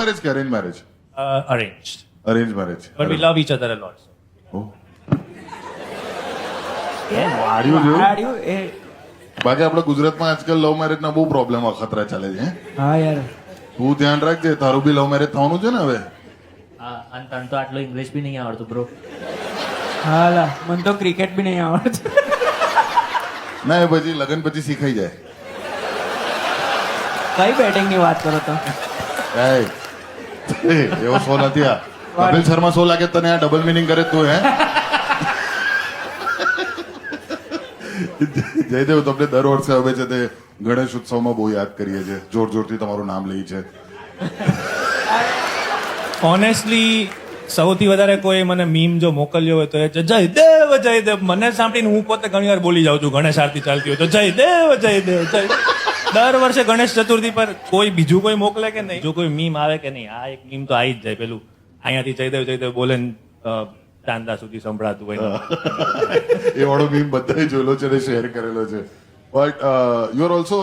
Marriage કે arranged marriage? Arranged. Arranged marriage. But we love each other a lot. Oh. વાડિયું જોયું? વાડિયું એ બાકી આપણે ગુજરાતમાં આજકાલ લવ મેરેજ ના બહુ પ્રોબ્લેમ અખતરા ચાલે છે હે? હા યાર તું ધ્યાન રાખજે, તારું બી લવ મેરેજ થવાનું છે ને હવે. અને તને તો આટલો ઇંગ્લિશ બી નહીં આવડતું બ્રો. હા લા મને તો ક્રિકેટ બી નહીં આવડતું. ના એ પછી લગ્ન પછી શીખાઈ જાય. કઈ બેટિંગ ની વાત કરો તો? એય, એવો શો નથી આ. કપિલ શર્મા શો લાગે તને આ ડબલ મિનિંગ કરે તું હે? જયદેવ તમને દર વર્ષે હવે છે તે ગણેશ ઉત્સવમાં બહુ યાદ કરીએ છીએ, જોર જોરથી તમારું નામ લઈએ છે. ઓનેસ્ટલી સૌથી વધારે કોઈ મને મીમ જો મોકલ્યો હોય તો એ છે જયદેવ જયદેવ. મને સાંભળીને હું પોતે ઘણી વાર બોલી જાઉં છું ગણેશ આરતી ચાલતી હોય તો જયદેવ જયદેવ જય. દર વર્ષે ગણેશ ચતુર્થી પર કોઈ બીજું કોઈ મોકલે કે નહીં, જો કોઈ મીમ આવે કે નહીં, આ એક મીમ તો આવી જ જાય. પેલું અહીંયાથી જયદેવ જયદેવ બોલે ને ચાંદા સુધી સંભળાતું હોય. એ વાળો મીમ બધાએ જોયેલો છે અને શેર કરેલો છે. But you are also